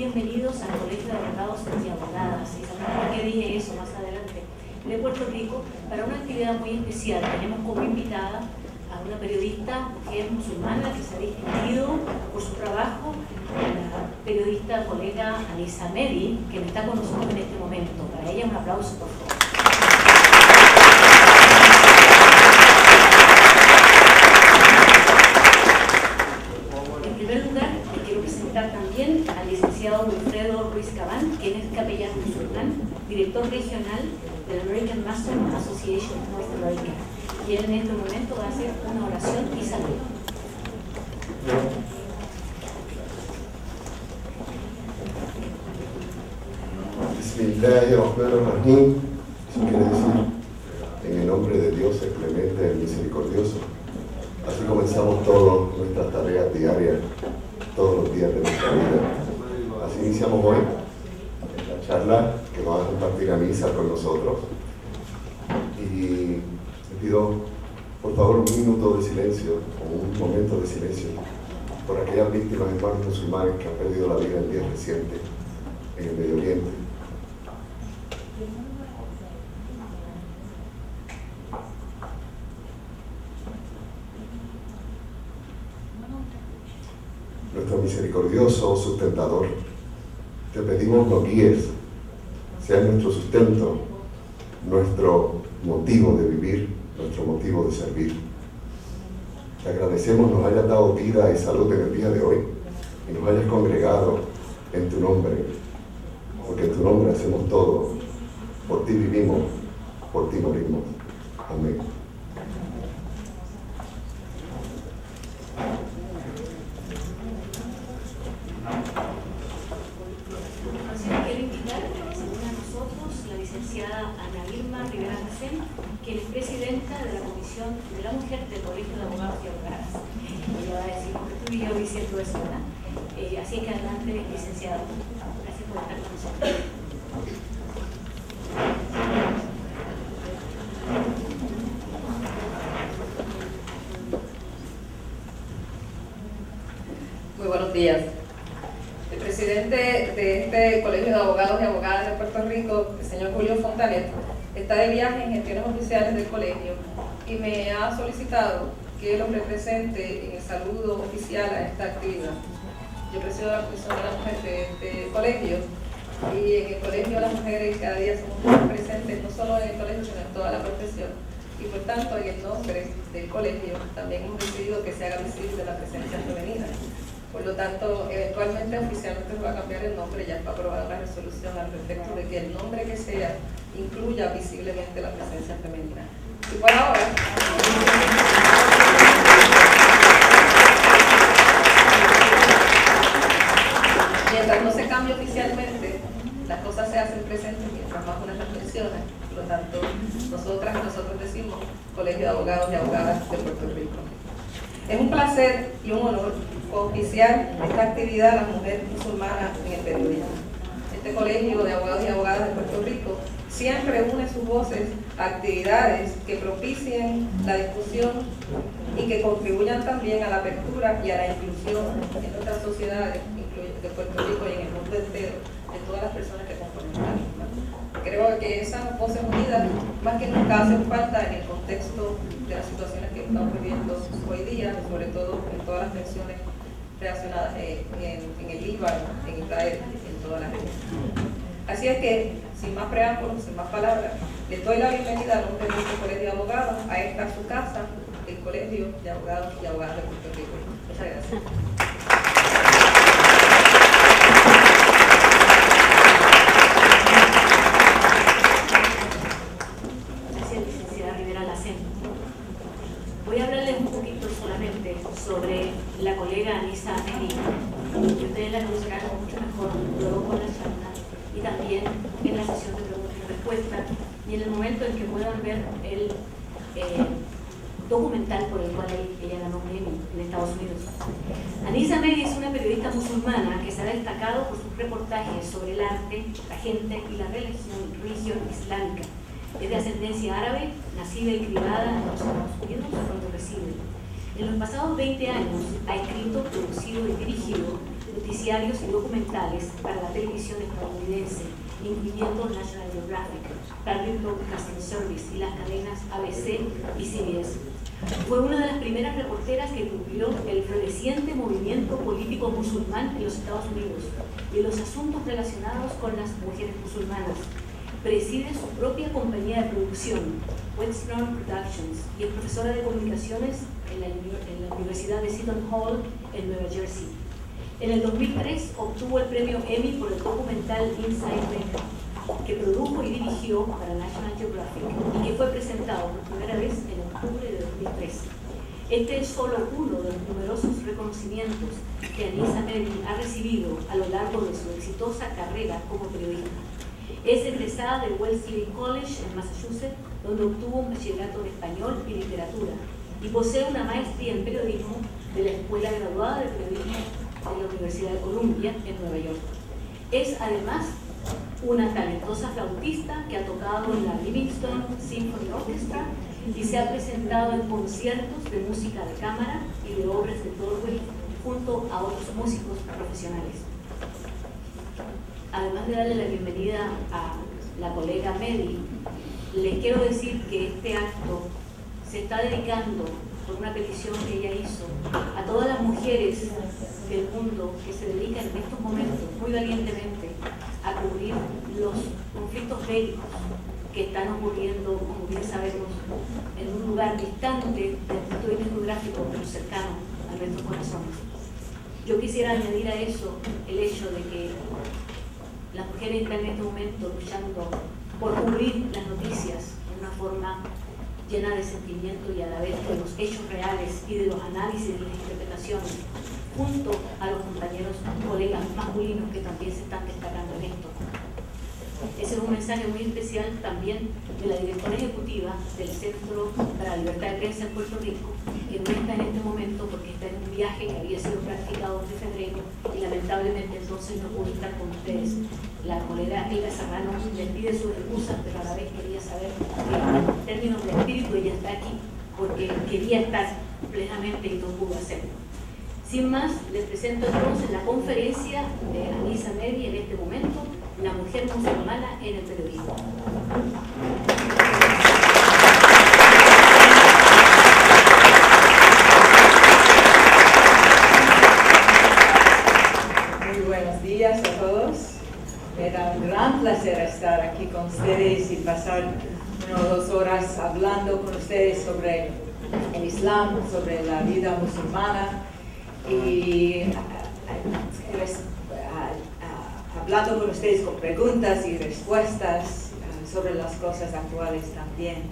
bienvenidos al Colegio de Abogados y Abogadas. Y sabrán por qué dije eso más adelante. De Puerto Rico, para una actividad muy especial. Tenemos como invitada a una periodista, mujer musulmana, que se ha distinguido por su trabajo, la periodista colega Anisa Mehdi, que está con nosotros en este momento. Para ella un aplauso, por favor. En primer lugar, le quiero presentar también al licenciado Wilfredo Ruiz Cabán, quien es capellán musulmán, director regional de la American Muslim Association of North America. Y él en este momento va a hacer una oración y saludo. Bismillahirrahmanirrahim. Eso quiere decir, en el nombre de Dios, el clemente, el misericordioso. Así comenzamos todas nuestras tareas diarias, todos los días de nuestra vida. Así iniciamos hoy la charla que va a compartir Anisa con nosotros. Y pido, por favor, un minuto de silencio, o un momento de silencio, por aquellas víctimas hermanos musulmanes que han perdido la vida en días recientes en el Medio Oriente. Nuestro misericordioso sustentador, te pedimos nos guíes, sea nuestro sustento, nuestro motivo de vivir, nuestro motivo de servir. Te agradecemos nos hayas dado vida y salud en el día de hoy y nos hayas congregado en tu nombre, porque en tu nombre hacemos todo, por ti vivimos, por ti morimos. Amén. Quien es presidenta de la Comisión de la Mujer del Colegio de Abogados y Abogadas. Ella va a decir, porque tú y yo diciendo eso, ¿verdad? Así que adelante, licenciado. Gracias por estar con nosotros. Muy buenos días. El presidente de este Colegio de Abogados y Abogadas de Puerto Rico, el señor Julio, está de viaje en gestiones oficiales del colegio y me ha solicitado que lo represente en el saludo oficial a esta actividad. Yo presido la Comisión de la Mujer de este colegio y en el colegio las mujeres cada día somos presentes no solo en el colegio sino en toda la profesión y por tanto en el nombre del colegio también hemos decidido que se haga visible la presencia femenina. Por lo tanto, eventualmente oficialmente se va a cambiar el nombre, ya está aprobada una resolución al respecto de que el nombre que sea incluya visiblemente la presencia femenina. Y por ahora, mientras no se cambie oficialmente, las cosas se hacen presentes mientras más una las menciona. Por lo tanto, nosotras y nosotros decimos Colegio de Abogados y Abogadas de Puerto Rico. Es un placer y un honor oficiar esta actividad a la mujer musulmana en el periodismo. Este Colegio de Abogados y Abogadas de Puerto Rico siempre une sus voces a actividades que propicien la discusión y que contribuyan también a la apertura y a la inclusión en nuestras sociedades de Puerto Rico y en el mundo entero de todas las personas que componen la misma. Creo que esas voces unidas más que nunca hacen falta en el contexto de las situaciones que estamos viviendo hoy día, sobre todo en todas las tensiones relacionadas en el Líbano, en Israel, en toda la región. Así es que, sin más preámbulos, sin más palabras, les doy la bienvenida a nombre de este Colegio de Abogados a esta su casa, el Colegio de Abogados y Abogadas de Puerto Rico. Muchas gracias. Voy a hablarles un poquito solamente sobre la colega Anisa Mehdi, que ustedes la conocerán mucho mejor luego con la charla y también en la sesión de preguntas y respuestas y en el momento en que puedan ver el documental por el cual ella ganó premio en Estados Unidos. Anisa Mehdi es una periodista musulmana que se ha destacado por sus reportajes sobre el arte, la gente y la religión islámica. Es de ascendencia árabe, nacida y criada en los Estados Unidos, donde reside. En los pasados 20 años ha escrito, producido y dirigido noticiarios y documentales para la televisión estadounidense, incluyendo National Geographic, Broadcasting Service y las cadenas ABC y CBS. Fue una de las primeras reporteras que cubrió el floreciente movimiento político musulmán en los Estados Unidos y los asuntos relacionados con las mujeres musulmanas. Preside su propia compañía de producción, Whetstone Productions, y es profesora de comunicaciones en la Universidad de Seton Hall en Nueva Jersey. En el 2003 obtuvo el premio Emmy por el documental Inside Mecca, que produjo y dirigió para National Geographic y que fue presentado por primera vez en octubre de 2003. Este es solo uno de los numerosos reconocimientos que Anisa Mehdi ha recibido a lo largo de su exitosa carrera como periodista. Es egresada del Whetstone College en Massachusetts, donde obtuvo un bachillerato en español y literatura, y posee una maestría en periodismo de la Escuela Graduada de Periodismo de la Universidad de Columbia en Nueva York. Es además una talentosa flautista que ha tocado en la Livingston Symphony Orchestra y se ha presentado en conciertos de música de cámara y de obras de Broadway junto a otros músicos profesionales. Además de darle la bienvenida a la colega Mehdi, les quiero decir que este acto se está dedicando, por una petición que ella hizo, a todas las mujeres del mundo que se dedican en estos momentos muy valientemente a cubrir los conflictos bélicos que están ocurriendo, como bien sabemos, en un lugar distante del punto de vista geográfico, pero cercano a nuestros corazones. Yo quisiera añadir a eso el hecho de que las mujeres están en este momento luchando por cubrir las noticias de una forma llena de sentimiento y a la vez de los hechos reales y de los análisis y las interpretaciones, junto a los compañeros, colegas masculinos que también se están destacando en esto. Ese es un mensaje muy especial también de la directora ejecutiva del Centro para la Libertad de Prensa en Puerto Rico, que no está en este momento porque está en un viaje que había sido planificado desde febrero y lamentablemente entonces no pudo estar con ustedes. La colega Elga Serrano les pide sus excusas, pero a la vez quería saber que en términos de espíritu ella está aquí porque quería estar plenamente y no pudo hacerlo. Sin más, les presento entonces la conferencia de Anisa Mehdi en este momento, la mujer musulmana en el periodismo. Muy buenos días a todos. Me da un gran placer estar aquí con ustedes y pasar 1 o 2 horas hablando con ustedes sobre el Islam, sobre la vida musulmana y hablando con ustedes con preguntas y respuestas sobre las cosas actuales también.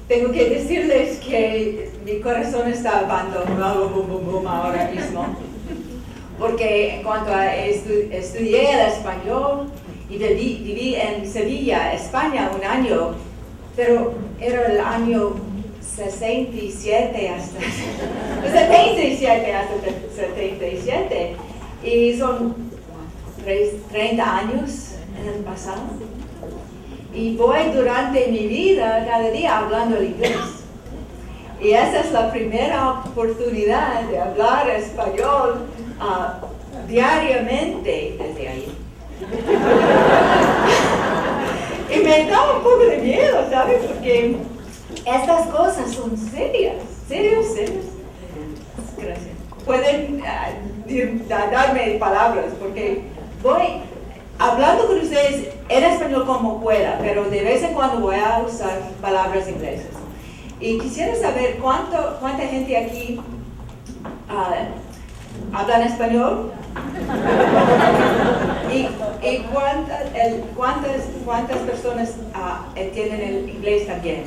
Tengo que decirles que mi corazón está bum ahora mismo, porque en cuanto a estudié el español y viví en Sevilla, España, 1 año, pero era el año 67 hasta 77 y son 30 años en el pasado y voy durante mi vida cada día hablando el inglés y esa es la primera oportunidad de hablar español diariamente desde ahí. Y me da un poco de miedo, ¿sabes? Porque estas cosas son serias. Gracias. Pueden darme palabras porque voy hablando con ustedes en español como pueda, pero de vez en cuando voy a usar palabras inglesas. Y quisiera saber cuánta gente aquí habla en español y cuántas personas entienden el inglés también.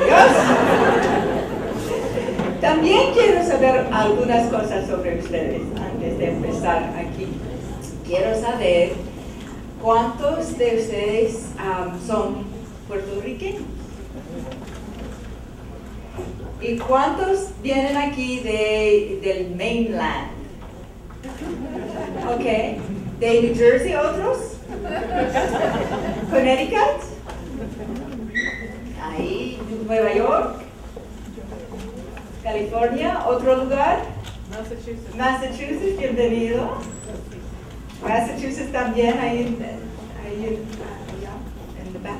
Gracias a Dios. También quiero saber algunas cosas sobre ustedes antes de empezar aquí. Quiero saber cuántos de ustedes son puertorriqueños y cuántos vienen aquí del mainland. Ok, de New Jersey otros, Connecticut, ahí Nueva York. California. ¿Otro lugar? Massachusetts. Massachusetts, bienvenido. Massachusetts también, ahí en the back.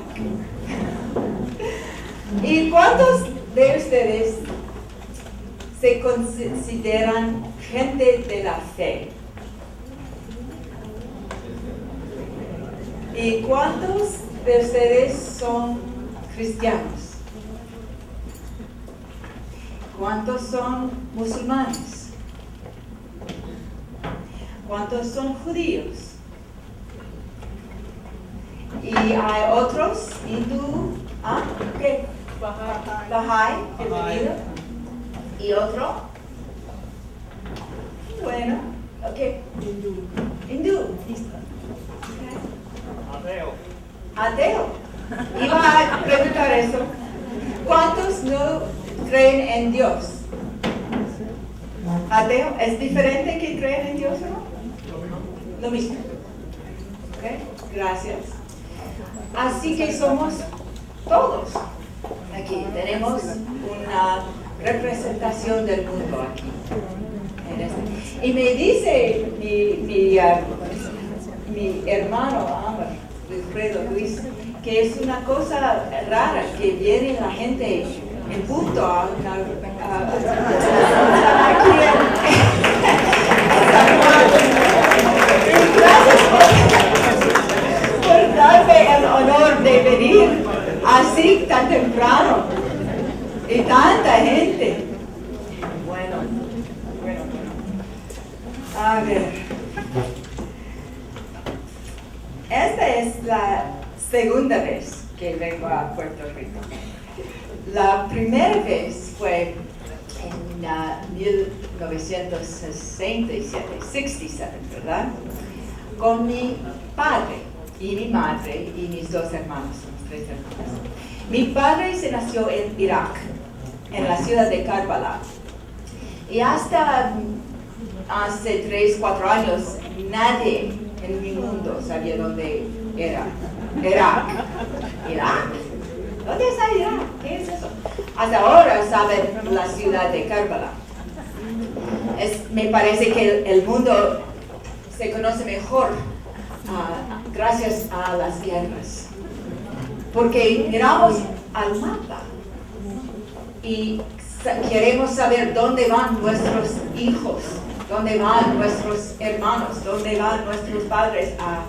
¿Y cuántos de ustedes se consideran gente de la fe? ¿Y cuántos de ustedes son cristianos? ¿Cuántos son musulmanes? ¿Cuántos son judíos? Y hay otros, hindú, ¿qué? Bahá'í, bienvenido. ¿Y otro? Bueno, ok. Hindú. Ateo. Iba a preguntar eso. ¿Cuántos no creen en Dios? Ateo, ¿es diferente que creen en Dios o no? Lo mismo. Ok, gracias. Así que somos todos aquí. Tenemos una representación del mundo aquí. Y me dice mi hermano Wilfredo Luis, que es una cosa rara que viene la gente en punto aquí gracias por darme el honor de venir así tan temprano y tanta gente. Bueno. A ver. Esta es la segunda vez que vengo a Puerto Rico. La primera vez fue en 1967, ¿verdad? Con mi padre y mi madre y mis dos hermanos, mis tres hermanos. Mi padre se nació en Irak, en la ciudad de Karbala. Y hasta hace 3-4 años, nadie en mi mundo sabía dónde era Irak. ¿Irak? ¿Dónde está Irak? ¿Qué es eso? Hasta ahora saben la ciudad de Karbala. Me parece que el mundo se conoce mejor gracias a las guerras. Porque miramos al mapa y queremos saber dónde van nuestros hijos, dónde van nuestros hermanos, dónde van nuestros padres a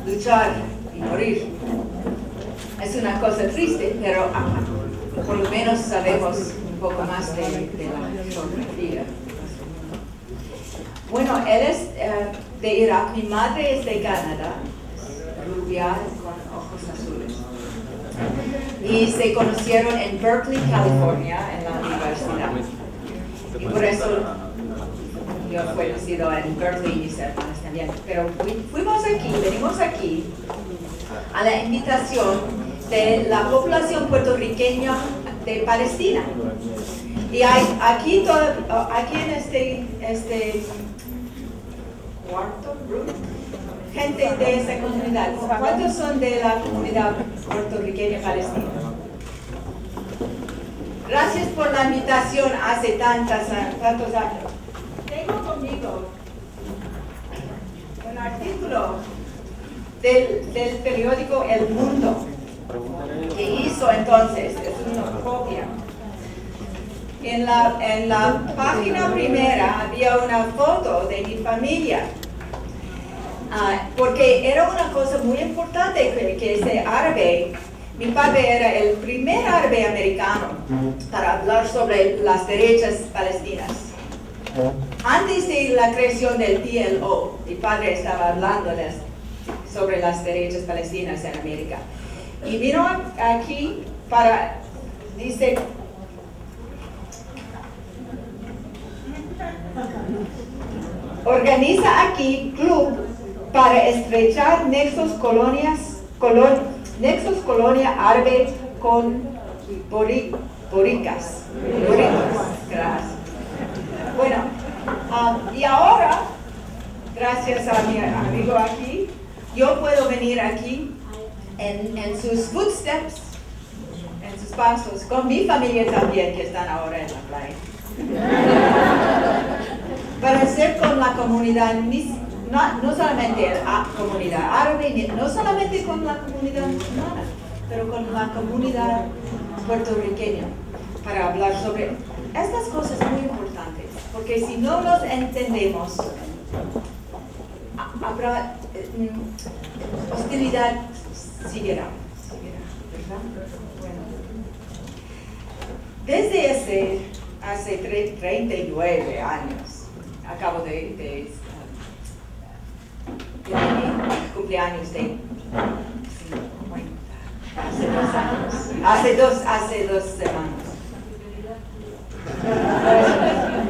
luchar y morir. Es una cosa triste, pero por lo menos sabemos un poco más de la geografía. Bueno, él es de Irak, mi madre es de Canadá, rubia con ojos azules. Y se conocieron en Berkeley, California, en la universidad. Y por eso yo fui nacido en Berkeley y mis hermanas también. Pero venimos aquí a la invitación de la población puertorriqueña de Palestina. Y hay aquí en este cuarto grupo, gente de esa comunidad. ¿Cuántos son de la comunidad puertorriqueña palestina? Gracias por la invitación hace tantos años. Tengo conmigo un artículo del periódico El Mundo que hizo entonces, es una copia. En la página primera había una foto de mi familia, porque era una cosa muy importante que ese árabe, mi padre era el primer árabe americano para hablar sobre las derechas palestinas. Antes de la creación del PLO, mi padre estaba hablándoles sobre las derechas palestinas en América. Y vino aquí dice, organiza aquí club para estrechar nexos colonia árabe con boricas. Gracias. Bueno, y ahora, gracias a mi amigo aquí, yo puedo venir aquí en sus footsteps, en sus pasos, con mi familia también que están ahora en la playa. para ser con la comunidad, no solamente la comunidad árabe, no solamente con la comunidad musulmana, pero con la comunidad puertorriqueña, para hablar sobre estas cosas muy importantes, porque si no los entendemos, habrá hostilidad, seguirá, ¿verdad? Bueno. Desde hace 39 años, acabo de cumpleaños de 50, hace 2 años, hace 2 semanas.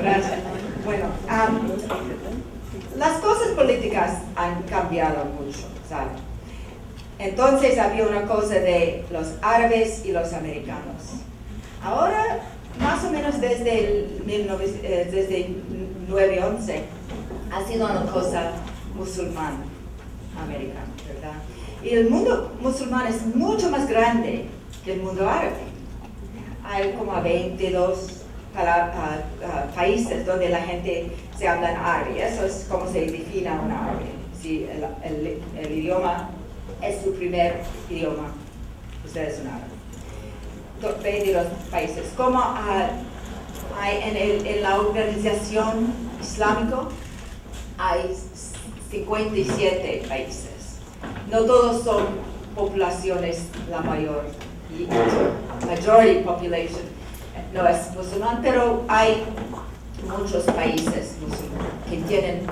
Gracias. Bueno, las cosas políticas han cambiado mucho, ¿saben? Entonces había una cosa de los árabes y los americanos. Ahora, más o menos desde 9/11, ha sido una cosa musulmana americana, ¿verdad? Y el mundo musulmán es mucho más grande que el mundo árabe. Hay como 22 países donde la gente se habla en árabe. Eso es como se define un árabe. Si el idioma es su primer idioma, usted es un árabe. 22 países. Como hay en la organización islámica, hay 57 países. No todos son poblaciones, la majority population no es musulmán, pero hay muchos países musulmanes que tienen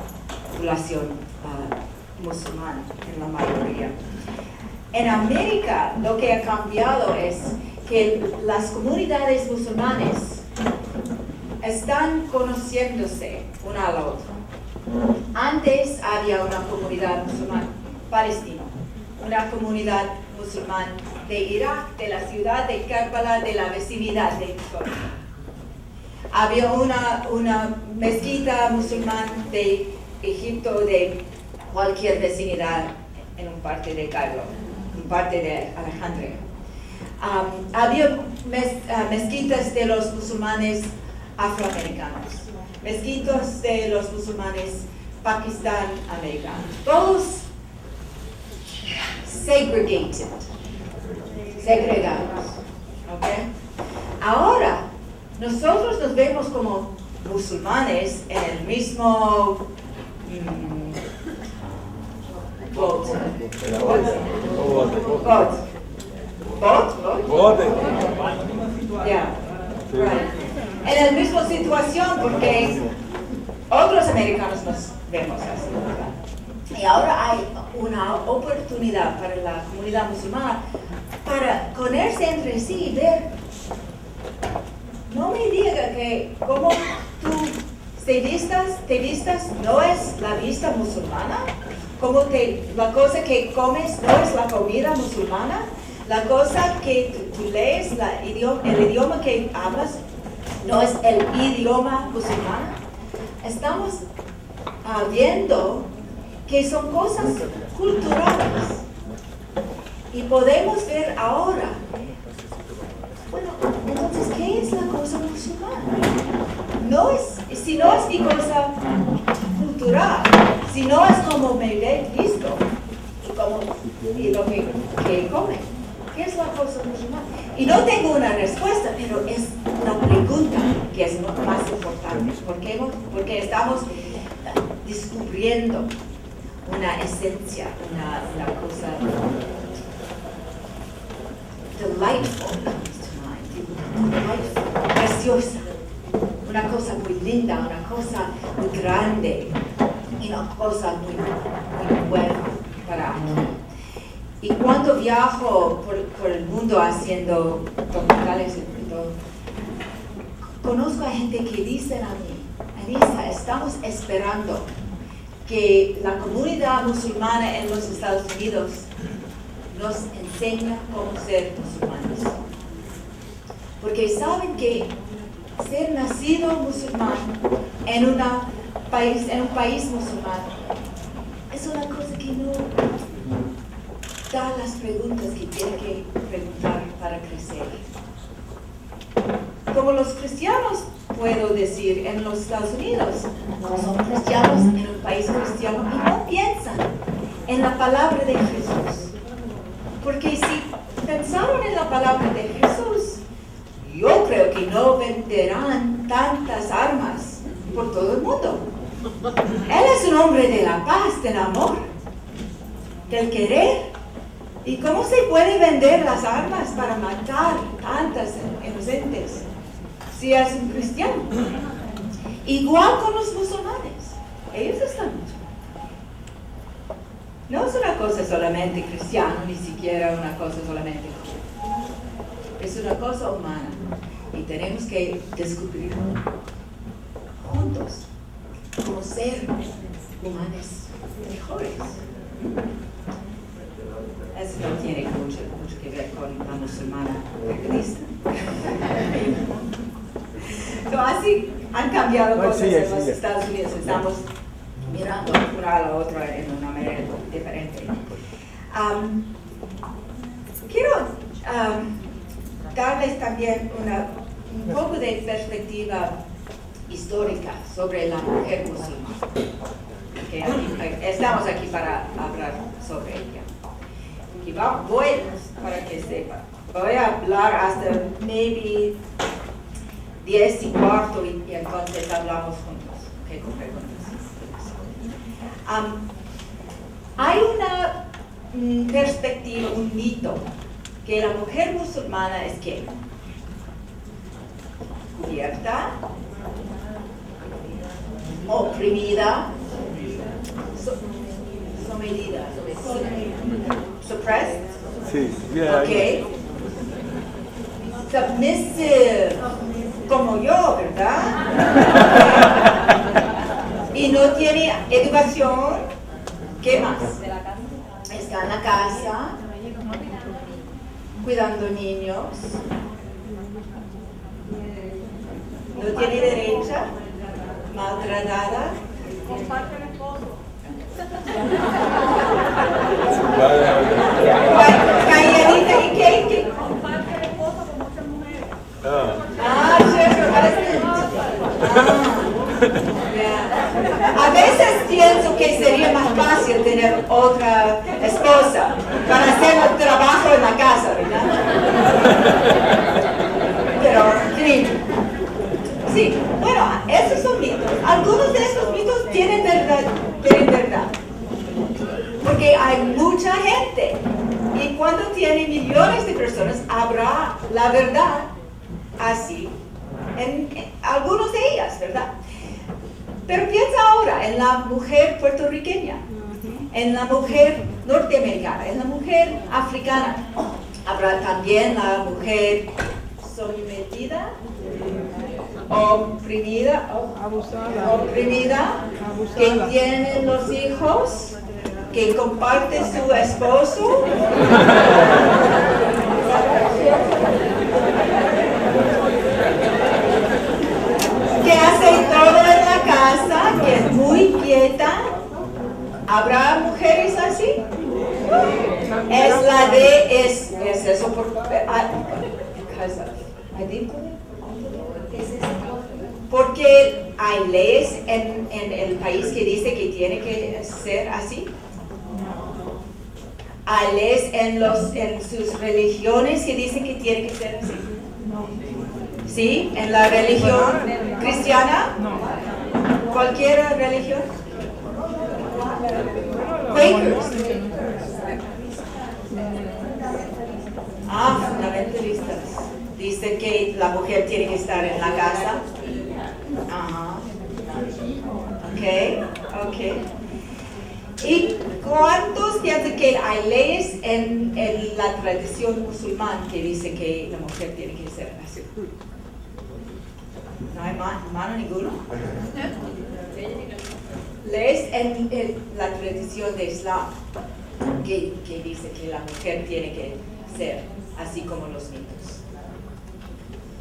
población musulmana en la mayoría. En América lo que ha cambiado es que las comunidades musulmanes están conociéndose una a la otra. Antes había una comunidad musulmana palestina, una comunidad musulmana de Irak, de la ciudad de Karbala, de la vecindad de Puerto. Había una mezquita musulmana de Egipto, de cualquier vecindad en un parte de Cairo, un parte de Alejandría. Había mezquitas de los musulmanes afroamericanos, mezquitas de los musulmanes pakistán americanos, todos segregados. ¿Okay? Ahora, nosotros nos vemos como musulmanes en el mismo Yeah, right. En la misma situación, porque otros americanos nos vemos así, ¿verdad? Y ahora hay una oportunidad para la comunidad musulmana para conocerse entre sí y ver. No me diga que como tú te vistas no es la vista musulmana, como la cosa que comes no es la comida musulmana, la cosa que tú lees, el idioma que hablas no es el idioma musulmán. Estamos viendo que son cosas culturales y podemos ver ahora, bueno, entonces, ¿qué es la cosa musulmana? Si no es mi cosa cultural, si no es como me he visto y lo que come, ¿qué es la cosa musulmana? Y no tengo una respuesta, pero es la pregunta que es más importante, porque estamos descubriendo una esencia, una cosa delightful, preciosa, una cosa muy linda, una cosa muy grande y una cosa muy buena para aquí. Y cuando viajo por el mundo haciendo documentales y todo, conozco a gente que dicen a mí, Anisa, estamos esperando que la comunidad musulmana en los Estados Unidos nos enseña cómo ser musulmanes. Porque saben que ser nacido musulmán en un país musulmán es una cosa que no da las preguntas que tiene que preguntar para crecer. Como los cristianos puedo decir, en los Estados Unidos, son cristianos en un país cristiano y no piensan en la palabra de Jesús. Porque si pensaron en la palabra de Jesús, yo creo que no venderán tantas armas por todo el mundo. Él es un hombre de la paz, del amor, del querer. ¿Y cómo se puede vender las armas para matar tantas inocentes si es un cristiano? Igual con los musulmanes, ellos están mucho. No es una cosa solamente cristiana, ni siquiera una cosa solamente humana. Es una cosa humana y tenemos que descubrir juntos cómo ser humanos mejores. Eso no tiene mucho que ver con la musulmana periodista. So, así han cambiado cosas en los Estados Unidos. Estamos mirando una a la otra en una manera diferente. Quiero darles también un poco de perspectiva histórica sobre la mujer musulmana. Okay, estamos aquí para hablar sobre ella. Y para que sepan, voy a hablar hasta maybe 10:15 y entonces hablamos juntos. Okay, hay una perspectiva, un mito, que la mujer musulmana es que cubierta, oprimida, sometida, suppressed, sí, yeah, okay, submissive, como yo, ¿verdad? Okay. Y no tiene educación. ¿Qué más? Está en la casa, cuidando niños, no tiene derecho, maltratada. Comparte el esposo. Calladita y qué. Comparte el esposo con muchas mujeres. Cierto, a veces pienso que sería más fácil tener otra esposa para hacer el trabajo en la casa, ¿verdad? Pero, sí, bueno, esos son mitos. Algunos de estos mitos tienen verdad. Porque hay mucha gente. Y cuando tiene millones de personas, habrá la verdad así en algunos de ellas, ¿verdad? Pero piensa ahora en la mujer puertorriqueña, en la mujer norteamericana, en la mujer africana. Habrá también la mujer sometida, oprimida, que tiene los hijos, que comparte su esposo. Que hace todo en la casa, que es muy quieta. ¿Habrá mujeres así? Es eso porque hay leyes en el país que dice que tiene que ser así. Hay leyes en sus religiones que dicen que tiene que ser así. ¿Sí? ¿En la religión cristiana? ¿Cualquier religión? Quakers. Fundamentalistas. Dicen que la mujer tiene que estar en la casa. Ajá. Ok. ¿Y cuántos piensan que hay leyes en la tradición musulmana que dice que la mujer tiene que ser así? ¿No hay mano ninguno? Leyes en la tradición de Islam que dice que la mujer tiene que ser así como los mitos.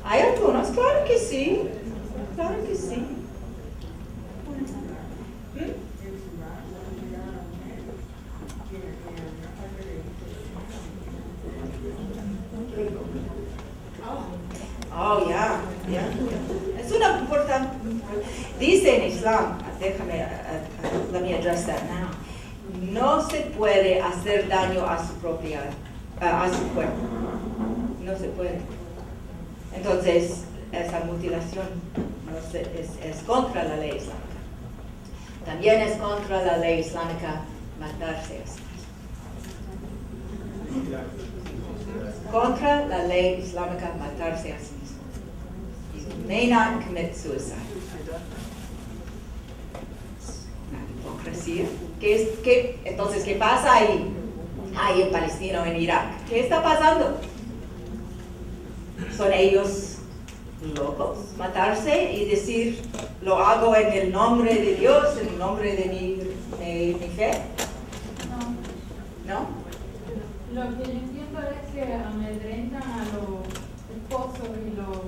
Hay algunos, claro que sí. Dice en Islam, let me address that now, no se puede hacer daño a su cuerpo. No se puede. Entonces, esa mutilación es contra la ley islámica. También es contra la ley islámica matarse a sí mismo. Contra la ley islámica matarse a sí mismo. You may not commit suicide. Una hipocresía. Entonces, ¿qué pasa ahí? Ahí en Palestina o en Irak. ¿Qué está pasando? ¿Son ellos locos? Matarse y decir, lo hago en el nombre de Dios, en el nombre de mi fe. ¿No? Lo que yo entiendo es que amedrentan a los esposos y los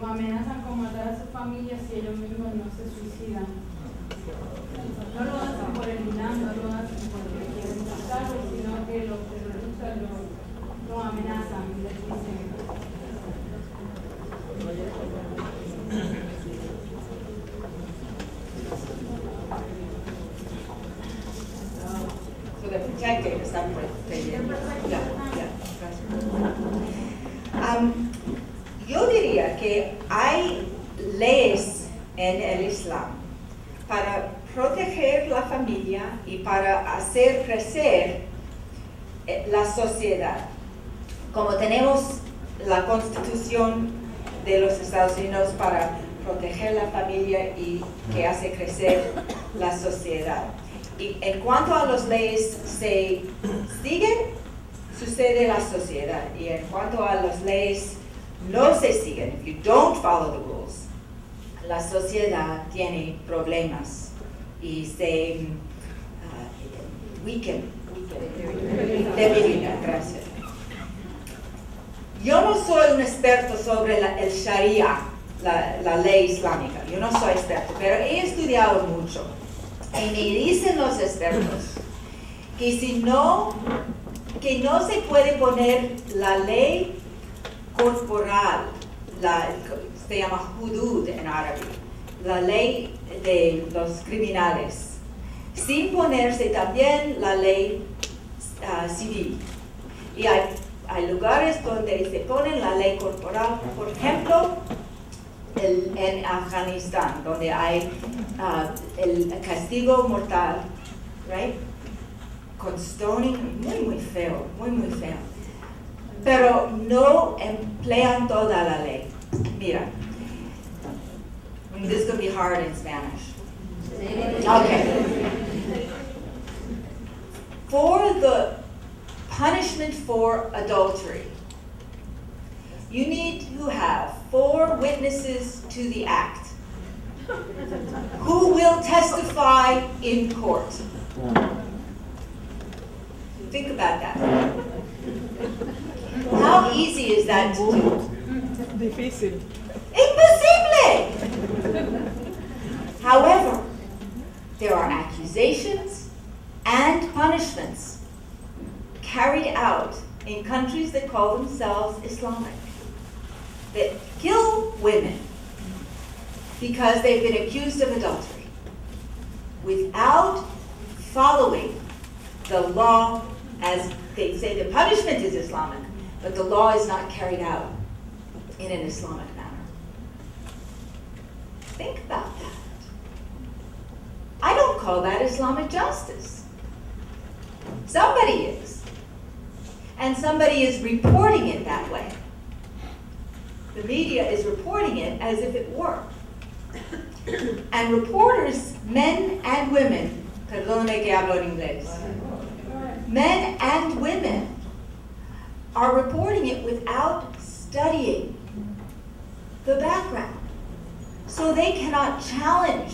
amenazan con matar a sus familias si ellos mismos no se suicidan. No lo hacen por el Islam, no lo hacen porque quieren matarlo, sino que los terroristas los amenazan y les dicen. So they're protecting, están protegiendo. Yo diría que hay leyes en el Islam para proteger la familia y para hacer crecer la sociedad. Como tenemos la Constitución de los Estados Unidos para proteger la familia y que hace crecer la sociedad. Y en cuanto a las leyes se siguen, sucede la sociedad. Y en cuanto a las leyes no se siguen, if you don't follow the rules, la sociedad tiene problemas y se debilita. Gracias. Yo no soy un experto sobre el Sharia, la ley islámica. Yo no soy experto, pero he estudiado mucho. Y me dicen los expertos que no se puede poner la ley corporal, se llama hudud en árabe, la ley de los criminales, sin ponerse también la ley civil. Y hay lugares donde se pone la ley corporal, por ejemplo, en Afganistán, donde hay el castigo mortal, right? Con stoning, muy feo, muy feo. Pero no emplean toda la ley. Mira, this is going to be hard in Spanish. Okay. For the punishment for adultery, you need to have 4 witnesses to the act who will testify in court. Think about that. How easy is that to do? Difícil. Imposible! However, there are accusations and punishments carried out in countries that call themselves Islamic that kill women because they've been accused of adultery without following the law. As they say, the punishment is Islamic, but the law is not carried out in an Islamic manner. Think about that. I don't call that Islamic justice. Somebody is. And somebody is reporting it that way. The media is reporting it as if it were. And reporters, men and women, perdóname que hablo en inglés, men and women are reporting it without studying the background. So they cannot challenge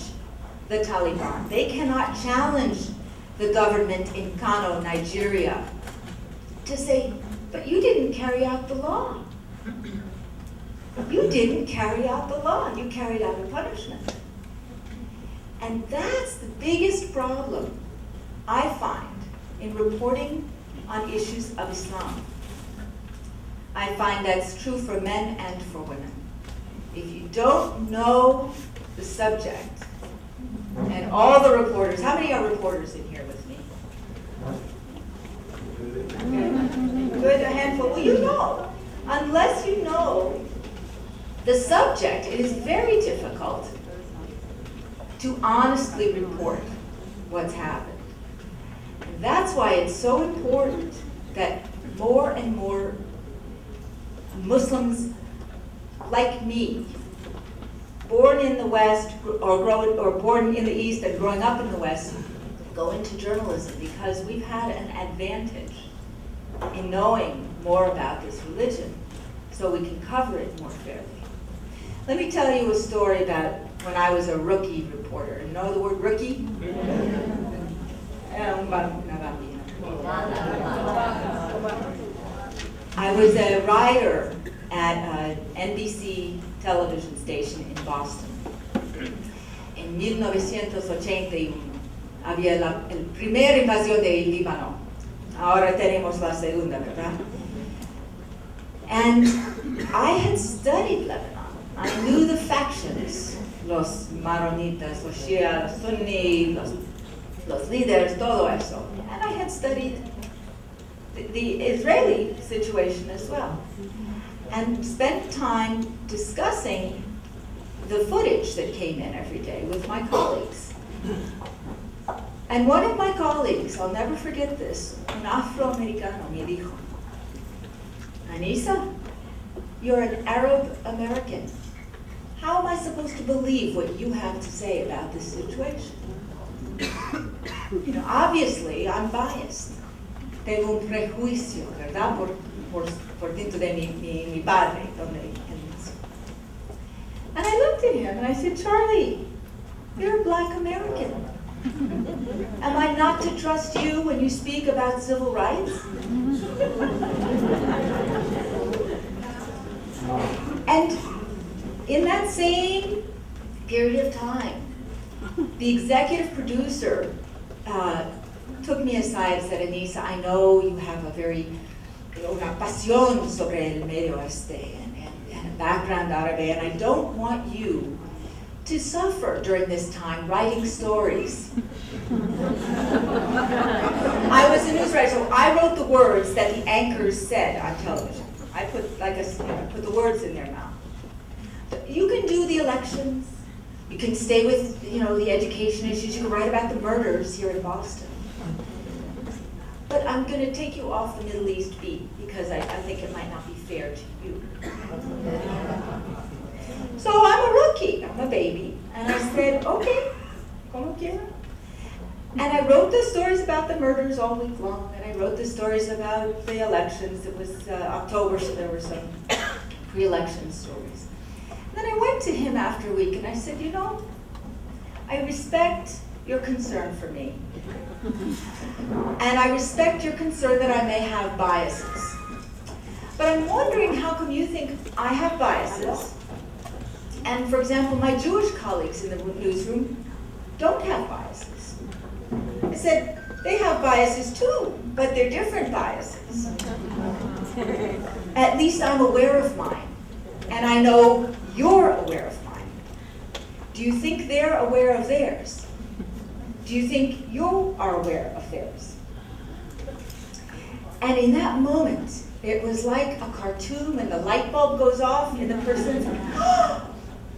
the Taliban. They cannot challenge the government in Kano, Nigeria, to say, but you didn't carry out the law. You didn't carry out the law. You carried out a punishment. And that's the biggest problem I find in reporting on issues of Islam. I find that's true for men and for women. If you don't know the subject. And all the reporters, how many are reporters in here with me? Okay. Good, a handful. Well, you know, unless you know the subject, it is very difficult to honestly report what's happened. And that's why it's so important that more and more Muslims like me, born in the West or born in the East and growing up in the West, go into journalism, because we've had an advantage in knowing more about this religion so we can cover it more fairly. Let me tell you a story about when I was a rookie reporter. You know the word rookie? I was a writer at an NBC television station in Boston. En 1981 había la primera invasión de Líbano. Ahora tenemos la segunda, ¿verdad? And I had studied Lebanon. I knew the factions, los maronitas, los shia, los sunni, los líderes, todo eso. And I had studied the Israeli situation as well, and spent time discussing the footage that came in every day with my colleagues. And one of my colleagues, I'll never forget this, un afroamericano, me dijo, Anisa, you're an Arab American. How am I supposed to believe what you have to say about this situation? You know, obviously, I'm biased. Tengo un prejuicio, ¿verdad? Por dentro de mi padre. And I looked at him and I said, Charlie, you're a black American. Am I not to trust you when you speak about civil rights? And in that same period of time, the executive producer took me aside and said, Anisa, I know you have una pasión sobre el Medio Oeste and a background árabe, and I don't want you to suffer during this time writing stories. I was a news writer, so I wrote the words that the anchors said on television. I put put the words in their mouth. You can do the elections. You can stay with the education issues. You can write about the murders here in Boston. But I'm going to take you off the Middle East beat because I think it might not be fair to you. So I'm a rookie. I'm a baby. And I said, okay, como quiera. And I wrote the stories about the murders all week long. And I wrote the stories about the elections. It was October, so there were some pre-election stories. Then I went to him after a week and I said, I respect your concern for me. And I respect your concern that I may have biases. But I'm wondering, how come you think I have biases? And for example, my Jewish colleagues in the newsroom don't have biases. I said, they have biases too, but they're different biases. At least I'm aware of mine. And I know you're aware of mine. Do you think they're aware of theirs? Do you think you are aware of theirs? And in that moment, it was like a cartoon when the light bulb goes off in the person's,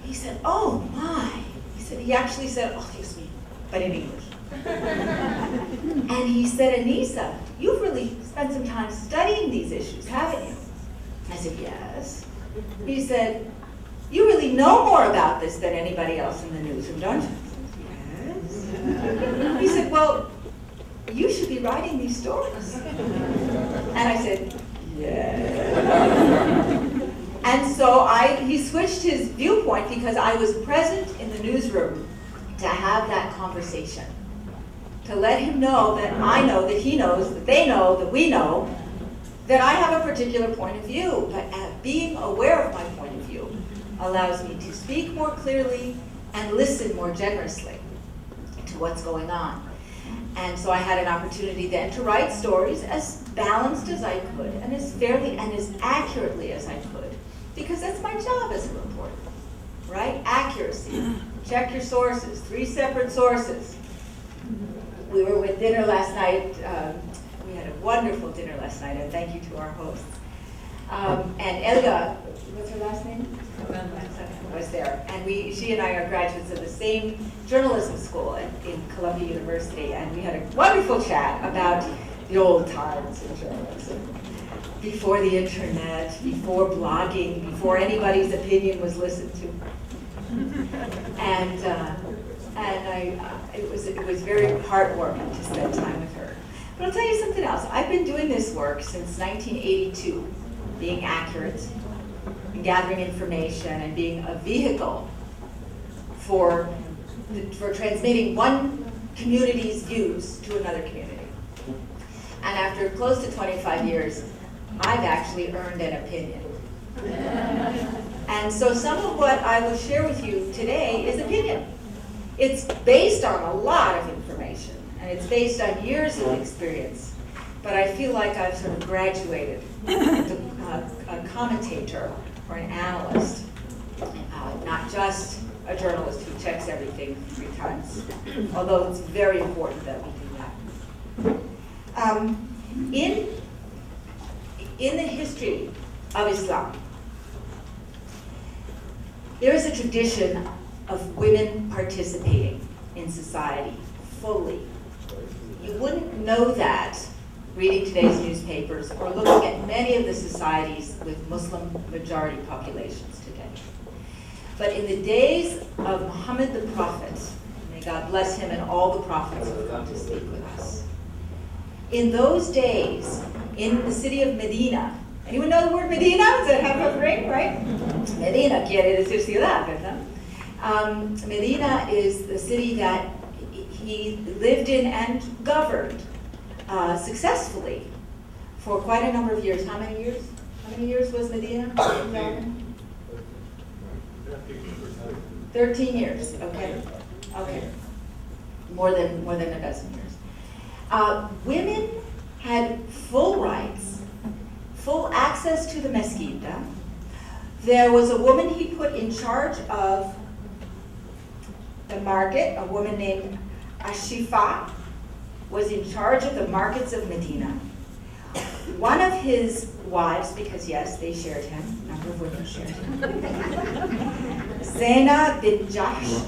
he said, oh my. He actually said, oh, Dios mío, but in English. And he said, Anisa, you've really spent some time studying these issues, haven't you? I said, yes. He said, you really know more about this than anybody else in the newsroom, don't you? Yes. He said, well, you should be writing these stories. And I said, yes. And so he switched his viewpoint because I was present in the newsroom to have that conversation. To let him know that I know, that he knows, that they know, that we know, that I have a particular point of view. But being aware of my point of view allows me to speak more clearly and listen more generously to what's going on. And so I had an opportunity then to write stories as balanced as I could and as fairly and as accurately as I could, because that's my job as a reporter, right? Accuracy. Check your sources, 3 separate sources. We were with dinner last night. We had a wonderful dinner last night, and thank you to our hosts. And Elga, what's her last name? Was there. And she and I are graduates of the same journalism school in Columbia University, and we had a wonderful chat about the old times in journalism. Before the internet, before blogging, before anybody's opinion was listened to. And it was very heartwarming to spend time with her. But I'll tell you something else. I've been doing this work since 1982, being accurate and gathering information and being a vehicle for transmitting one community's views to another community. And after close to 25 years, I've actually earned an opinion. And so some of what I will share with you today is opinion. It's based on a lot of information, and it's based on years of experience, but I feel like I've sort of graduated into a commentator or an analyst, not just a journalist who checks everything 3 times, although it's very important that we do that. In the history of Islam, there is a tradition of women participating in society fully. You wouldn't know that reading today's newspapers or looking at many of the societies with Muslim majority populations today. But in the days of Muhammad the Prophet, may God bless him and all the prophets who come to speak with us, in those days, in the city of Medina, anyone know the word Medina? Does it have a ring, right? Medina quiere decir ciudad, ¿verdad? Medina is the city that he lived in and governed successfully for quite a number of years. How many years? How many years was Medina? 13 years. Okay. Okay. More than a dozen years. Women had full rights, full access to the mezquita. There was a woman he put in charge of the market, a woman named Ashifa was in charge of the markets of Medina. One of his wives, because yes, they shared him, a number of women shared him, Zainab bin Jahsh,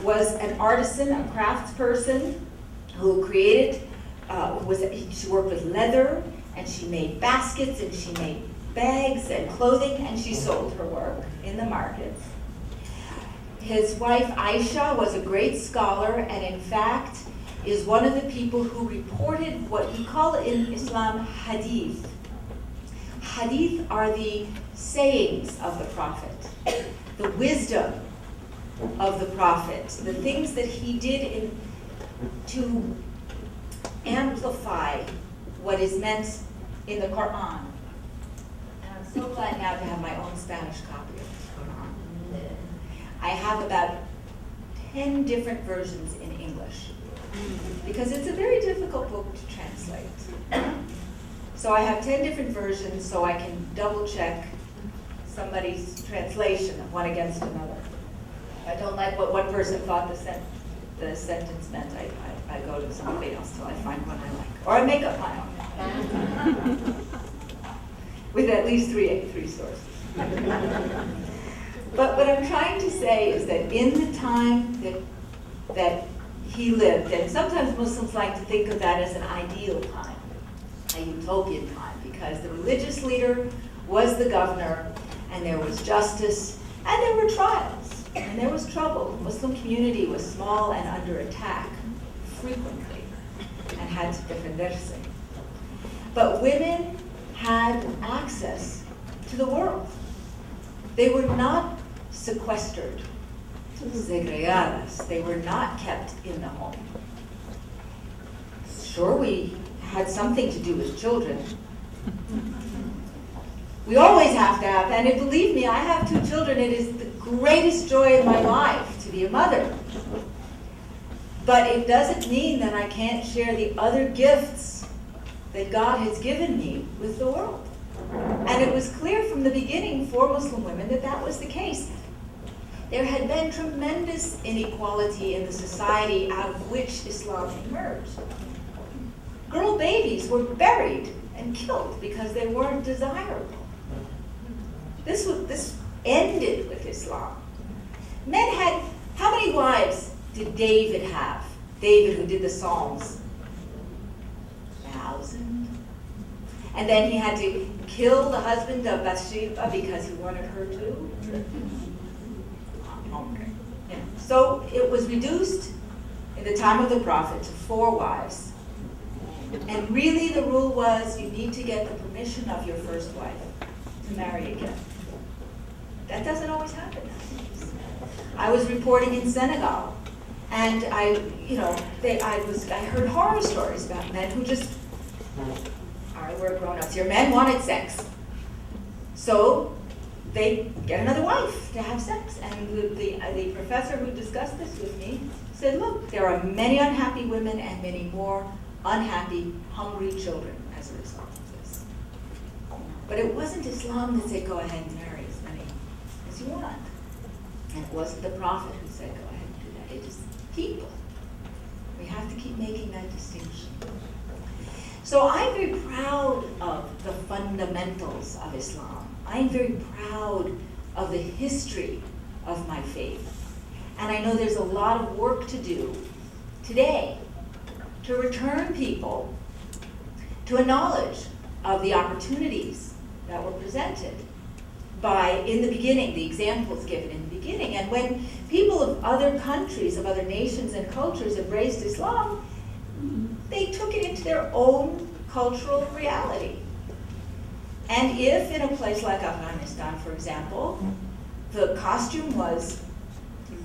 was an artisan, a craftsperson who created, she worked with leather, and she made baskets, and she made bags and clothing, and she sold her work in the markets. His wife Aisha was a great scholar, and in fact is one of the people who reported what we call in Islam hadith. Hadith are the sayings of the Prophet, the wisdom of the Prophet, the things that he did to amplify what is meant in the Quran. And I'm so glad now to have my own Spanish copy of the Quran. I have about 10 different versions in English, because it's a very difficult book to translate. So I have 10 different versions so I can double check somebody's translation of one against another. If I don't like what one person thought the sentence meant, I go to somebody else till I find one I like. Or I make up my own. With at least three sources. But what I'm trying to say is that in the time that he lived, and sometimes Muslims like to think of that as an ideal time, a utopian time, because the religious leader was the governor, and there was justice, and there were trials, and there was trouble. The Muslim community was small and under attack frequently, and had to defenderse. But women had access to the world. They were not sequestered, segregadas. They were not kept in the home. Sure, we had something to do with children. We always have to have, and believe me, I have 2 children. It is the greatest joy in my life to be a mother. But it doesn't mean that I can't share the other gifts that God has given me with the world. And it was clear from the beginning for Muslim women that that was the case. there had been tremendous inequality in the society out of which Islam emerged. Girl babies were buried and killed because they weren't desirable. This ended with Islam. Men had, how many wives did David have? David, who did the Psalms? 1,000. And then he had to kill the husband of Bathsheba because he wanted her too. Yeah. So it was reduced in the time of the prophet to 4 wives. And really the rule was you need to get the permission of your first wife to marry again. That doesn't always happen. I was reporting in Senegal, and I heard horror stories about men who just, all right, we're grown-ups here, men wanted sex. So they get another wife to have sex. And the professor who discussed this with me said, look, there are many unhappy women and many more unhappy, hungry children as a result of this. But it wasn't Islam that said, go ahead and marry as many as you want. And it wasn't the prophet who said, go ahead and do that. It is people. We have to keep making that distinction. So I'm very proud of the fundamentals of Islam. I'm very proud of the history of my faith. And I know there's a lot of work to do today to return people to a knowledge of the opportunities that were presented by, in the beginning, the examples given in the beginning. And when people of other countries, of other nations and cultures embraced Islam, they took it into their own cultural reality. And if in a place like Afghanistan, for example, the costume was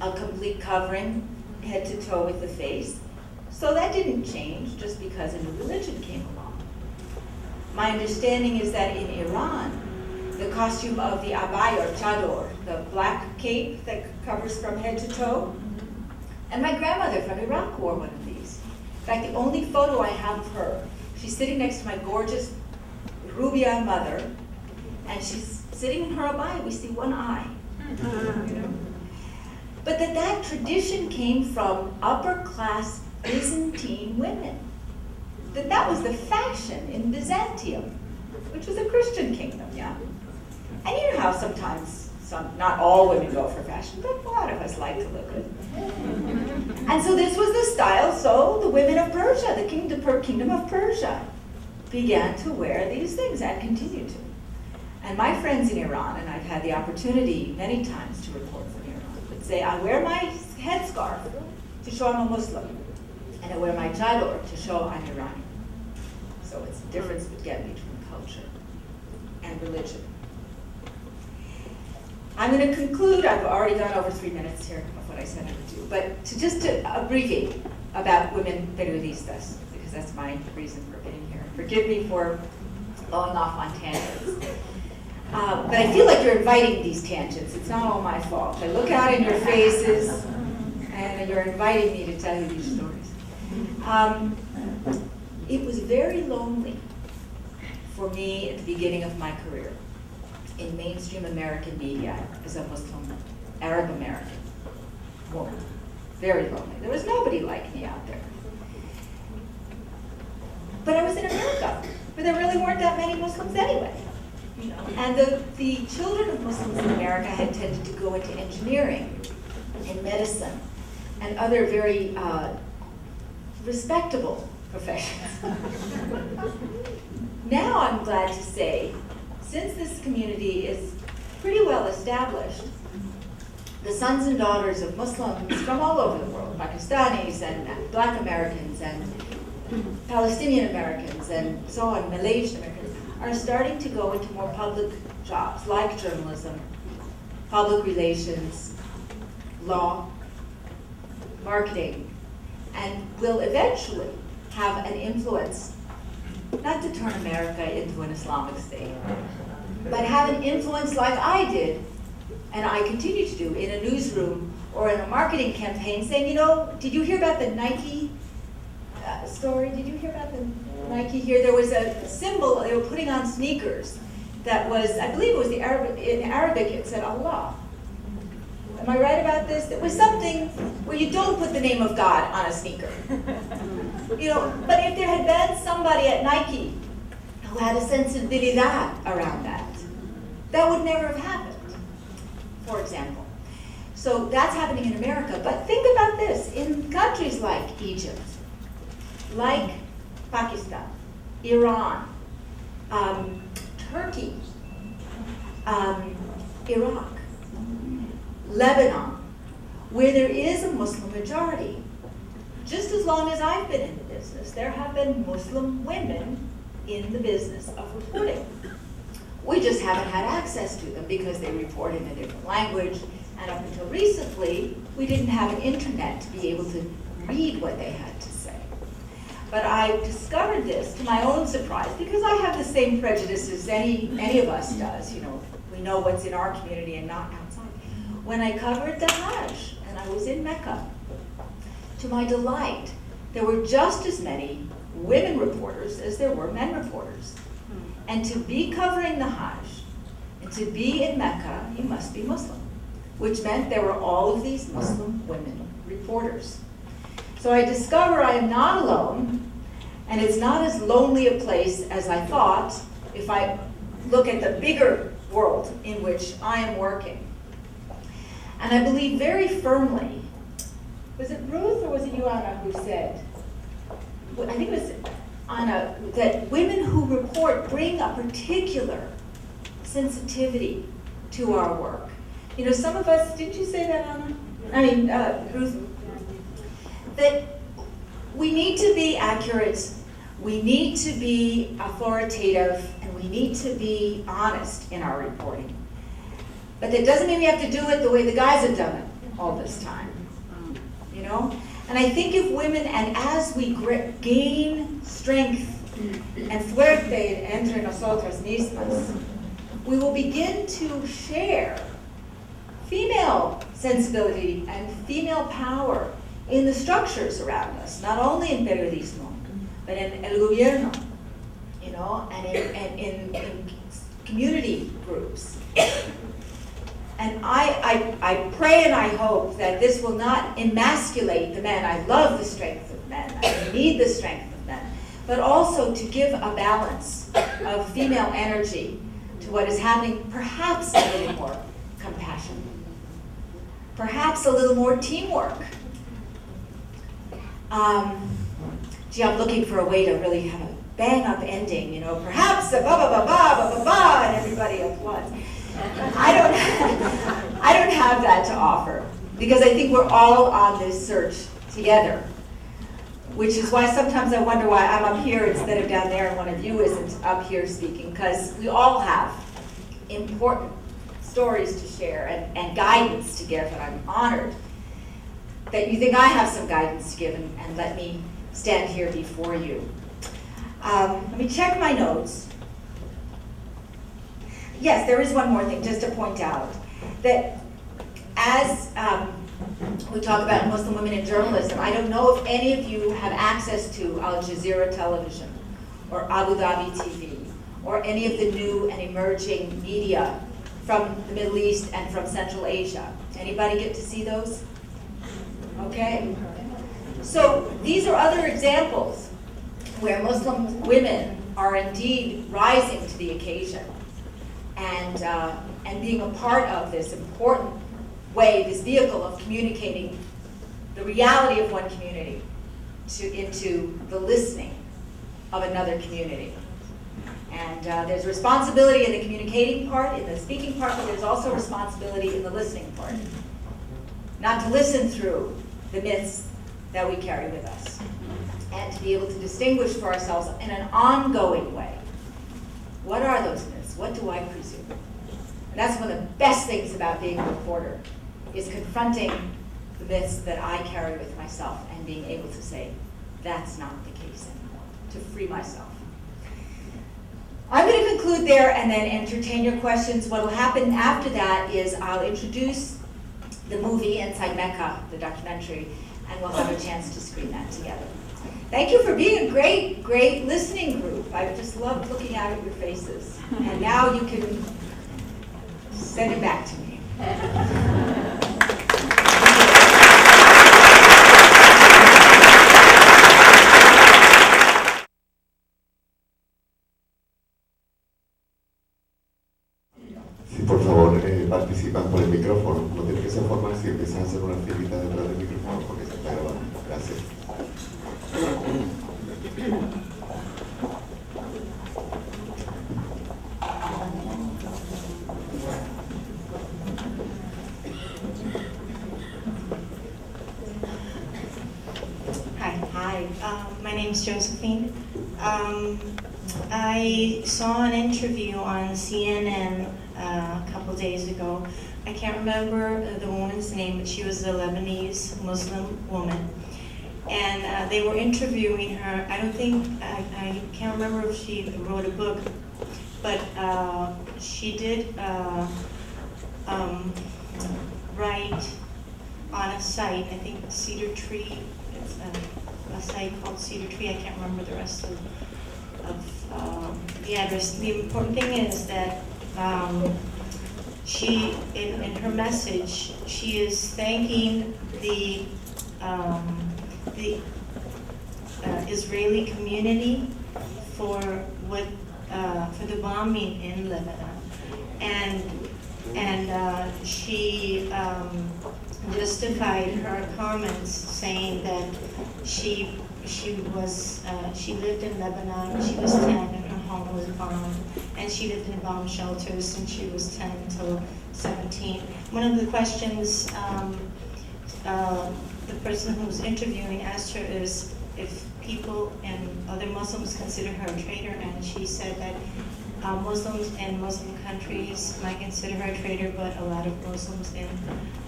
a complete covering head to toe with the face, so that didn't change just because a new religion came along. My understanding is that in Iran, the costume of the abaya or chador, the black cape that covers from head to toe, and my grandmother from Iraq wore one of these. In fact, the only photo I have of her, she's sitting next to my gorgeous Rubia mother, and she's sitting in her abaya, we see one eye. You know? But that tradition came from upper class Byzantine women. That was the fashion in Byzantium, which was a Christian kingdom, yeah? And you know how sometimes, not all women go for fashion, but a lot of us like to look good. And so this was the style, so the women of Persia, the kingdom of Persia, began to wear these things and continue to. And my friends in Iran, and I've had the opportunity many times to report from Iran, would say, I wear my headscarf to show I'm a Muslim, and I wear my chador to show I'm Iranian. So it's the difference again between culture and religion. I'm going to conclude. I've already gone over 3 minutes here of what I said I would do, but just to abbreviate about women periodistas, because that's my reason for being here. Forgive me for going off on tangents. But I feel like you're inviting these tangents. It's not all my fault. I look out in your faces, and you're inviting me to tell you these stories. It was very lonely for me at the beginning of my career in mainstream American media as a Muslim, Arab American woman. Very lonely. There was nobody like me out there. But I was in America, where there really weren't that many Muslims anyway. You know? And the children of Muslims in America had tended to go into engineering and medicine and other very respectable professions. Now I'm glad to say, since this community is pretty well established, the sons and daughters of Muslims from all over the world, Pakistanis and Black Americans and Palestinian Americans and so on, Malaysian Americans, are starting to go into more public jobs like journalism, public relations, law, marketing, and will eventually have an influence, not to turn America into an Islamic state, but have an influence like I did, and I continue to do, in a newsroom or in a marketing campaign, saying, you know, did you hear about the Nike story? Did you hear about the Nike here? There was a symbol they were putting on sneakers that was, I believe it was in Arabic, it said Allah. Am I right about this? It was something where you don't put the name of God on a sneaker. But if there had been somebody at Nike who had a sensibilidad around that, that would never have happened, for example. So that's happening in America. But think about this. In countries like Egypt, like Pakistan, Iran, Turkey, Iraq, Lebanon, where there is a Muslim majority, just as long as I've been in the business, there have been Muslim women in the business of reporting. We just haven't had access to them because they report in a different language, and up until recently, we didn't have an internet to be able to read what they had to say. But I discovered this to my own surprise, because I have the same prejudices any of us does. We know what's in our community and not outside. When I covered the Hajj, and I was in Mecca, to my delight, there were just as many women reporters as there were men reporters. And to be covering the Hajj, and to be in Mecca, you must be Muslim, which meant there were all of these Muslim women reporters. So I discover I am not alone, and it's not as lonely a place as I thought if I look at the bigger world in which I am working. And I believe very firmly, was it Ruth or was it you, Anna, who said, I think it was Anna, that women who report bring a particular sensitivity to our work. Some of us, did you say that, Anna? I mean, Ruth, that we need to be accurate, we need to be authoritative, and we need to be honest in our reporting. But that doesn't mean we have to do it the way the guys have done it all this time. And I think if women, and as we gain strength and fuerte entre nosotras mismas, we will begin to share female sensibility and female power in the structures around us, not only in periodismo, but in el gobierno, and in community groups. And I pray and I hope that this will not emasculate the men. I love the strength of men. I need the strength of men. But also to give a balance of female energy to what is happening, perhaps a little more compassion. Perhaps a little more teamwork. I'm looking for a way to really have a bang-up ending, perhaps a ba-ba-ba-ba, and everybody applauds. I don't have that to offer, because I think we're all on this search together, which is why sometimes I wonder why I'm up here instead of down there and one of you isn't up here speaking, because we all have important stories to share and guidance to give, and I'm honored that you think I have some guidance to give and let me stand here before you. Let me check my notes. Yes, there is one more thing just to point out, that as we talk about Muslim women in journalism, I don't know if any of you have access to Al Jazeera television or Abu Dhabi TV or any of the new and emerging media from the Middle East and from Central Asia. Anybody get to see those? Okay. So these are other examples where Muslim women are indeed rising to the occasion and being a part of this important way, this vehicle of communicating the reality of one community into the listening of another community. And there's responsibility in the communicating part, in the speaking part, but there's also responsibility in the listening part. Not to listen through the myths that we carry with us, and to be able to distinguish for ourselves in an ongoing way. What are those myths? What do I presume? And that's one of the best things about being a reporter, is confronting the myths that I carry with myself and being able to say, that's not the case anymore, to free myself. I'm going to conclude there and then entertain your questions. What will happen after that is I'll introduce the movie Inside Mecca, the documentary, and we'll have a chance to screen that together. Thank you for being a great, great listening group. I've just loved looking out at your faces. And now you can send it back to me. Gracias. Hi. My name's Josephine. I saw an interview on CNN a couple days ago. I can't remember the woman's name, but she was a Lebanese Muslim woman. And they were interviewing her. I can't remember if she wrote a book, but she did write on a site, I think Cedar Tree, it's a site called Cedar Tree. I can't remember the rest of the address. The important thing is that she, in her message, she is thanking the Israeli community for the bombing in Lebanon, and she justified her comments saying that she lived in Lebanon when she was 10 and her home was bombed, and she lived in bomb shelters since she was 10 until 17. One of the questions the person who was interviewing asked her is if people and other Muslims consider her a traitor, and she said that Muslims in Muslim countries might consider her a traitor, but a lot of Muslims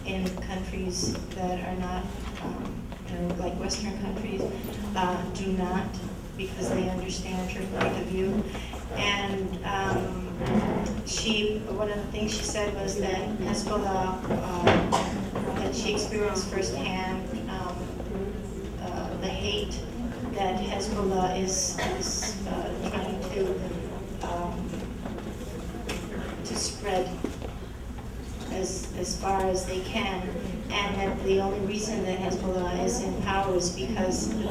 in countries that are not like Western countries do not, because they understand her point of view. And one of the things she said was that Hezbollah, that she experienced firsthand the hate that Hezbollah is trying to spread as far as they can, and that the only reason that Hezbollah is in power is because the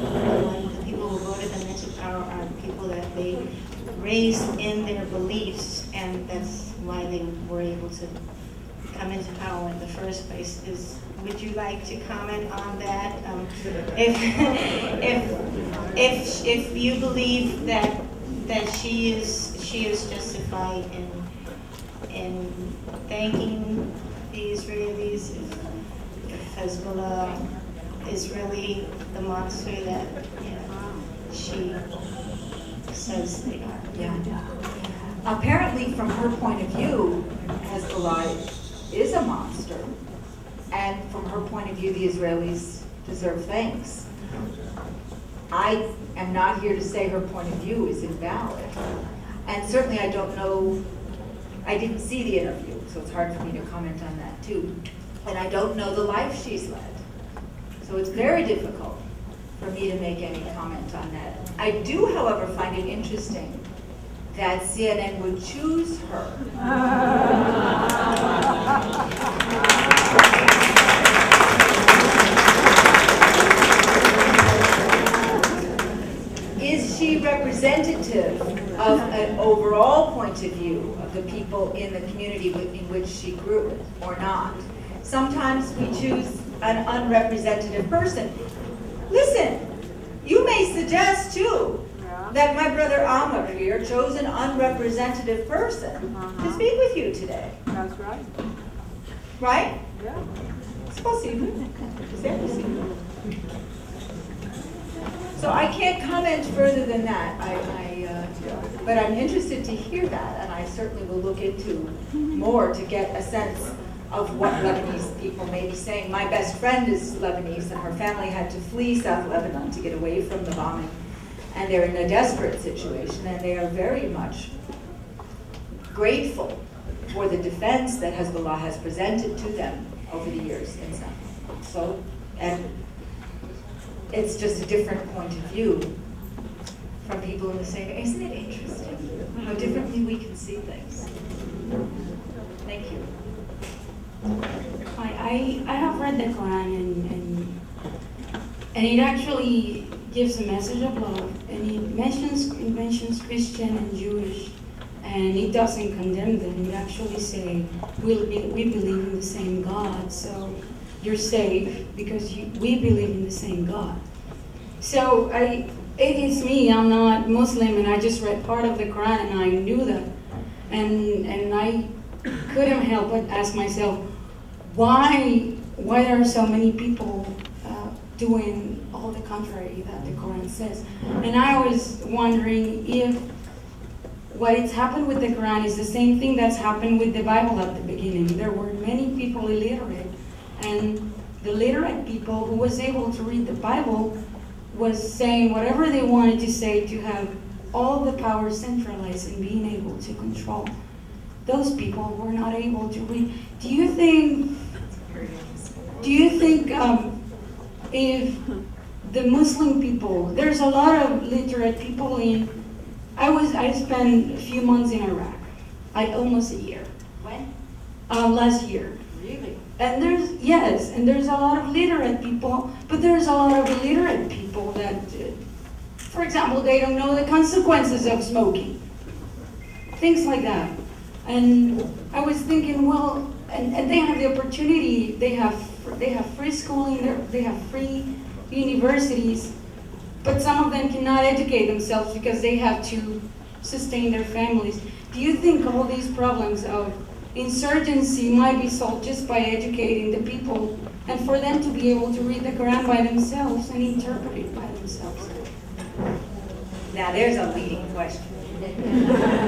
people who voted them into power are people that they raised in their beliefs, and that's why they were able to come into power in the first place. Would you like to comment on that? If you believe that she is justified in thanking the Israelis, if Hezbollah is really the monster that she says they are. Yeah. Apparently, from her point of view, Hezbollah is a monster, and from her point of view, the Israelis deserve thanks. I am not here to say her point of view is invalid, and certainly I don't know. I didn't see the interview, so it's hard for me to comment on that too. And I don't know the life she's led. So it's very difficult for me to make any comment on that. I do, however, find it interesting that CNN would choose her. Is she representative of an overall point of view of the people in the community in which she grew, or not? Sometimes we choose an unrepresentative person. Listen, you may suggest too that my brother Amr here chose an unrepresentative person to speak with you today. That's right. Right? Yeah. It's possible. C'est possible. So I can't comment further than that. But I'm interested to hear that, and I certainly will look into more to get a sense of what Lebanese people may be saying. My best friend is Lebanese, and her family had to flee South Lebanon to get away from the bombing. And they're in a desperate situation, and they are very much grateful for the defense that Hezbollah has presented to them over the years in South. So, and it's just a different point of view from people in the same. Isn't it interesting how differently we can see things? Thank you. I have read the Quran, and it actually gives a message of love, and it mentions Christian and Jewish, and it doesn't condemn them. It actually say we believe in the same God. So you're safe because we believe in the same God. So it is me, I'm not Muslim, and I just read part of the Quran and I knew that. And I couldn't help but ask myself, why there are so many people doing all the contrary that the Quran says? And I was wondering if what has happened with the Quran is the same thing that's happened with the Bible at the beginning. There were many people illiterate, and the literate people who was able to read the Bible was saying whatever they wanted to say to have all the power centralized and being able to control. Those people were not able to read. Do you think if the Muslim people, there's a lot of literate people I spent a few months in Iraq, almost a year. When? Last year. Really? And there's a lot of literate people, but there's a lot of illiterate people that, for example, they don't know the consequences of smoking. Things like that. And I was thinking, well, and they have the opportunity, they have free schooling, they have free universities, but some of them cannot educate themselves because they have to sustain their families. Do you think all these problems of insurgency might be solved just by educating the people and for them to be able to read the Quran by themselves and interpret it by themselves? Now there's a leading question.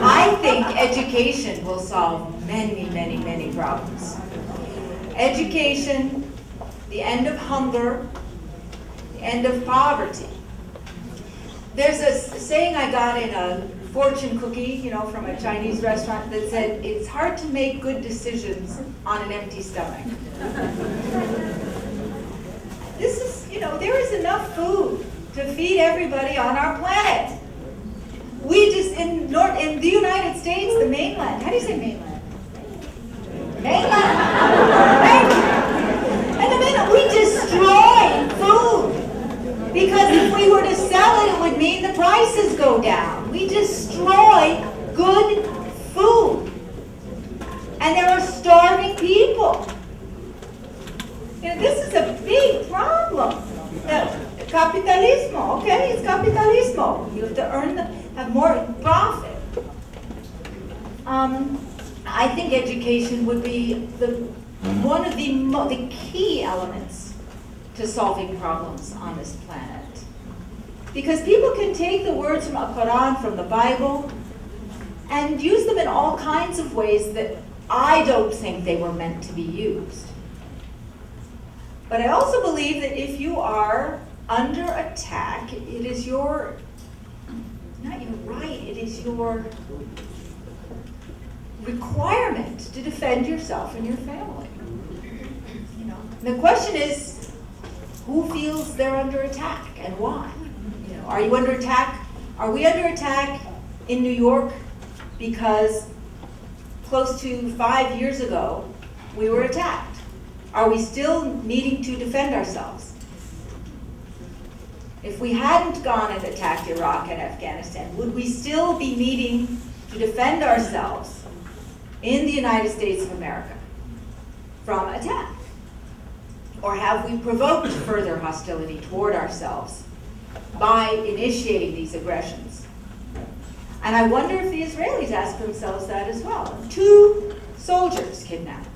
I think education will solve many, many, many problems. Education, the end of hunger, the end of poverty. There's a saying I got in a fortune cookie, from a Chinese restaurant that said, it's hard to make good decisions on an empty stomach. This is, there is enough food to feed everybody on our planet. We just, in the United States, the mainland, how do you say mainland? Mainland. And the mainland, we destroy food. Because if we were to sell it, it would mean the prices go down. We destroy good food. And there are starving people. This is a big problem. Capitalismo, okay? It's capitalismo. You have to have more profit. I think education would be one of the key elements to solving problems on this planet. Because people can take the words from the Quran, from the Bible, and use them in all kinds of ways that I don't think they were meant to be used. But I also believe that if you are under attack, it is not your right, it is your requirement to defend yourself and your family. The question is, who feels they're under attack and why? Are you under attack? Are we under attack in New York because close to 5 years ago we were attacked? Are we still needing to defend ourselves? If we hadn't gone and attacked Iraq and Afghanistan, would we still be needing to defend ourselves in the United States of America from attack? Or have we provoked further hostility toward ourselves by initiating these aggressions? And I wonder if the Israelis ask themselves that as well. 2 soldiers kidnapped.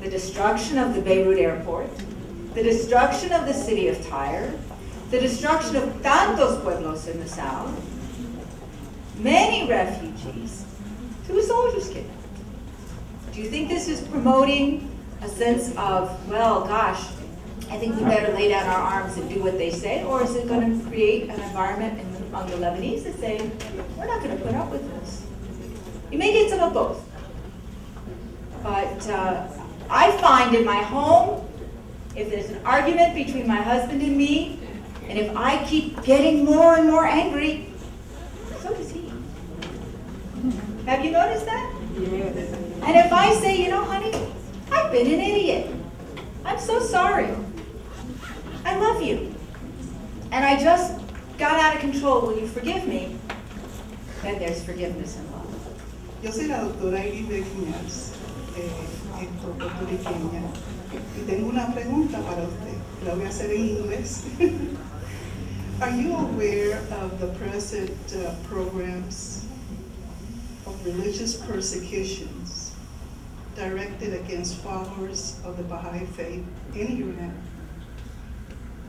The destruction of the Beirut airport, the destruction of the city of Tyre, the destruction of tantos pueblos in the south, many refugees, 2 soldiers kidnapped. Do you think this is promoting a sense of, well, gosh, I think we better lay down our arms and do what they say? Or is it going to create an environment among the Lebanese that say, we're not going to put up with this? You may get some of both. But I find in my home, if there's an argument between my husband and me, and if I keep getting more and more angry, so does he. Have you noticed that? Yes. And if I say, honey, I've been an idiot. I'm so sorry. I love you. And I just got out of control. Will you forgive me? Then there's forgiveness and love. Yo soy la doctora Iris de Quiñas, puertorriqueña. Y tengo una pregunta para usted, la voy a hacer en inglés. Are you aware of the present programs of religious persecutions directed against followers of the Baha'i faith in Iran,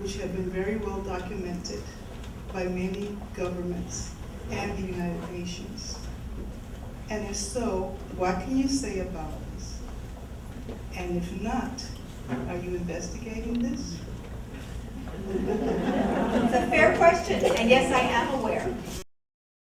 which have been very well documented by many governments and the United Nations? And if so, what can you say about this? And if not, are you investigating this? It's a fair question, and yes, I am aware.